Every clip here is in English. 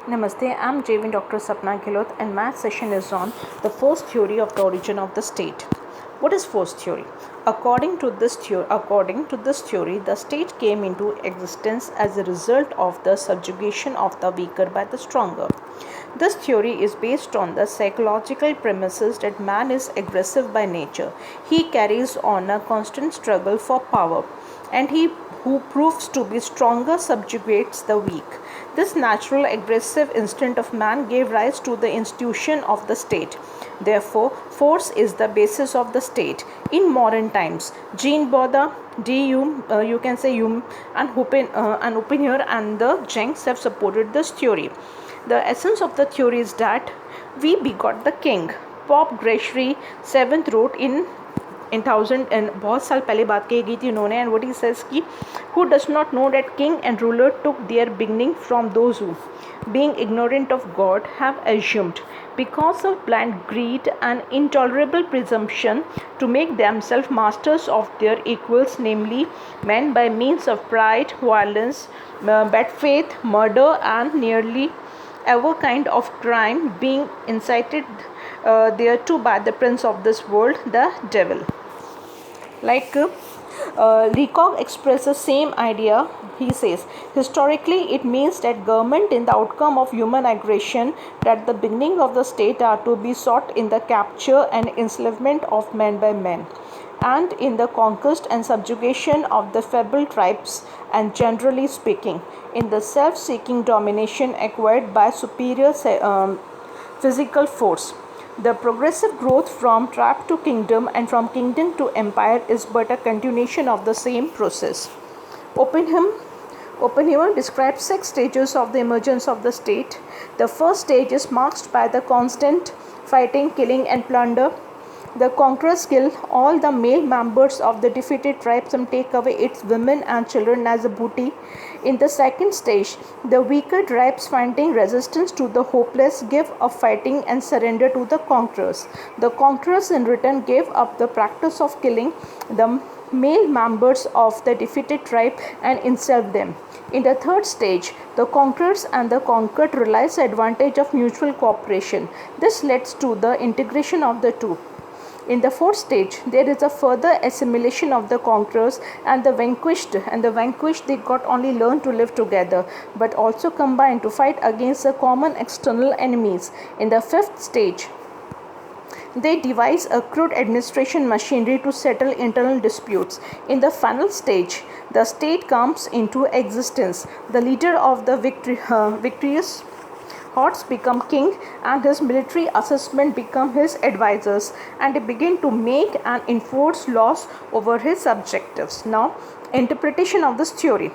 Namaste, I'm JV Dr. Sapna Gilot and math session is on the force theory of the origin of the state. What is force theory? According to this theory, the state came into existence as a result of the subjugation of the weaker by the stronger. This theory is based on the psychological premises that man is aggressive by nature. He carries on a constant struggle for power, and he who proves to be stronger subjugates the weak. This natural aggressive instinct of man gave rise to the institution of the state. Therefore, force is the basis of the state. In modern times, Jean Bodda, Hume, you can say Hume, and Oppenheimer and the Jenks have supported this theory. The essence of the theory is that we begot the king. Pope Gregory VII wrote in 1000 and बहुत साल पहले बात कही गई थी उन्होंने, and what he says कि who does not know that king and ruler took their beginning from those who, being ignorant of God, have assumed, because of blind greed and intolerable presumption, to make themselves masters of their equals, namely men, by means of pride, violence, bad faith, murder, and nearly every kind of crime, being incited thereto by the prince of this world, the devil. Leacock expresses the same idea. He says, historically, it means that government in the outcome of human aggression, that the beginning of the state are to be sought in the capture and enslavement of men by men, and in the conquest and subjugation of the feeble tribes, and generally speaking, in the self-seeking domination acquired by superior physical force. The progressive growth from tribe to kingdom and from kingdom to empire is but a continuation of the same process. Oppenheimer describes 6 stages of the emergence of the state. The first stage is marked by the constant fighting, killing, and plunder. The conquerors kill all the male members of the defeated tribes and take away its women and children as a booty. In the second stage, the weaker tribes, finding resistance to the hopeless, give up fighting and surrender to the conquerors. The conquerors in return gave up the practice of killing the male members of the defeated tribe and enslave them. In the third stage, the conquerors and the conquered realize the advantage of mutual cooperation. This leads to the integration of the two. In the fourth stage, there is a further assimilation of the conquerors and the vanquished. They got only learn to live together, but also combine to fight against the common external enemies. In the fifth stage, they devise a crude administration machinery to settle internal disputes. In the final stage, the state comes into existence. The leader of the victorious hordes become king, and his military assessment become his advisors, and they begin to make and enforce laws over his subjectives. Now, interpretation of this theory.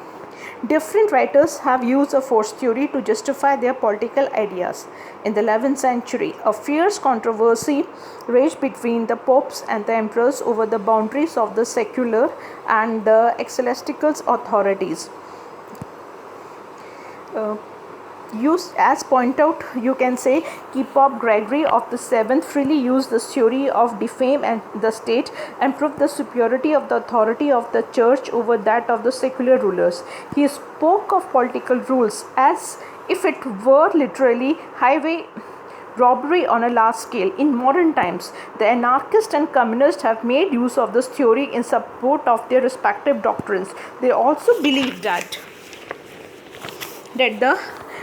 Different writers have used a force theory to justify their political ideas. In the 11th century, a fierce controversy raged between the popes and the emperors over the boundaries of the secular and the ecclesiastical authorities. Used as point out, you can say Pope Gregory of the Seventh freely used this theory of defame and the state and proved the superiority of the authority of the church over that of the secular rulers. He spoke of political rules as if it were literally highway robbery on a large scale. In modern times, the anarchists and communists have made use of this theory in support of their respective doctrines. They also believe that the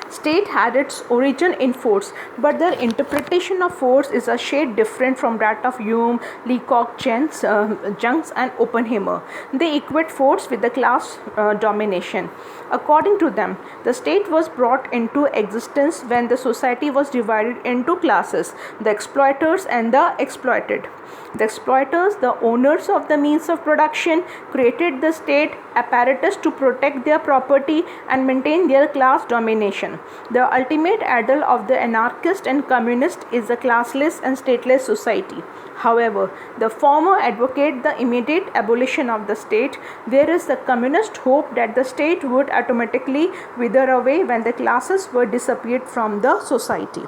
state had its origin in force, but their interpretation of force is a shade different from that of Hume, Leacock, Jenks, and Oppenheimer. They equate force with the class domination. According to them, the state was brought into existence when the society was divided into classes: the exploiters and the exploited. The exploiters, the owners of the means of production, created the state apparatus to protect their property and maintain their class domination. The ultimate idol of the anarchist and communist is a classless and stateless society. However, the former advocate the immediate abolition of the state, whereas the communist hope that the state would automatically wither away when the classes were disappeared from the society.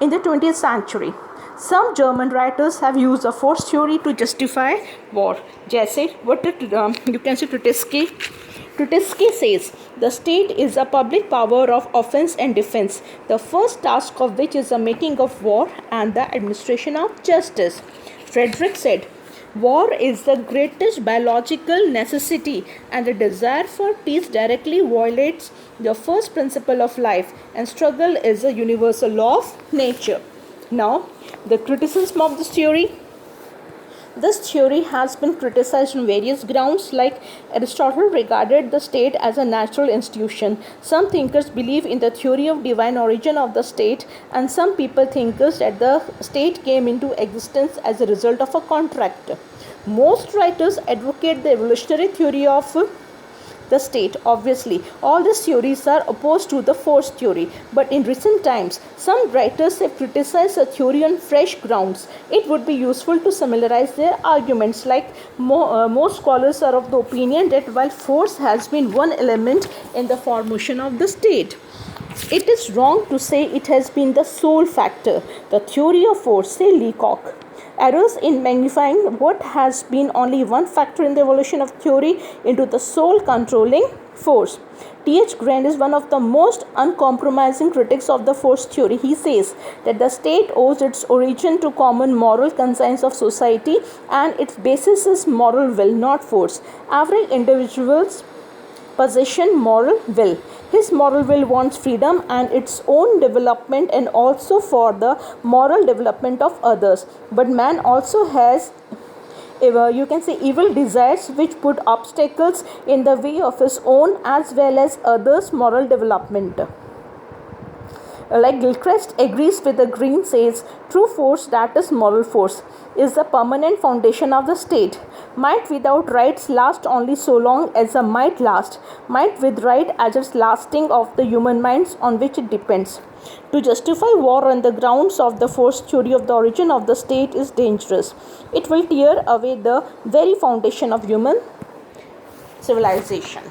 In the 20th century, some German writers have used a force theory to justify war. जैसे you can say Kritinsky says the state is a public power of offense and defense, the first task of which is the making of war and the administration of justice. Frederick said, war is the greatest biological necessity, and the desire for peace directly violates the first principle of life, and struggle is a universal law of nature. Now, the criticism of this theory. This theory has been criticized on various grounds, like Aristotle regarded the state as a natural institution. Some thinkers believe in the theory of divine origin of the state, and some people think that the state came into existence as a result of a contract. Most writers advocate the evolutionary theory of the state. Obviously, all these theories are opposed to the force theory, but in recent times, some writers have criticized the theory on fresh grounds. It would be useful to summarize their arguments, like most scholars are of the opinion that while force has been one element in the formation of the state, it is wrong to say it has been the sole factor. The theory of force, say Leacock, errors in magnifying what has been only one factor in the evolution of theory into the sole controlling force. T.H. Grant is one of the most uncompromising critics of the force theory. He says that the state owes its origin to common moral conscience of society, and its basis is moral will, not force. Every individual's possession moral will. His moral will wants freedom and its own development, and also for the moral development of others. But man also has, you can say, evil desires which put obstacles in the way of his own as well as others' moral development. Like Gilchrist agrees with the Green, says, true force, that is moral force, is the permanent foundation of the state. Might without rights last only so long as a might last. Might with right as its lasting of the human minds on which it depends. To justify war on the grounds of the force theory of the origin of the state is dangerous. It will tear away the very foundation of human civilization.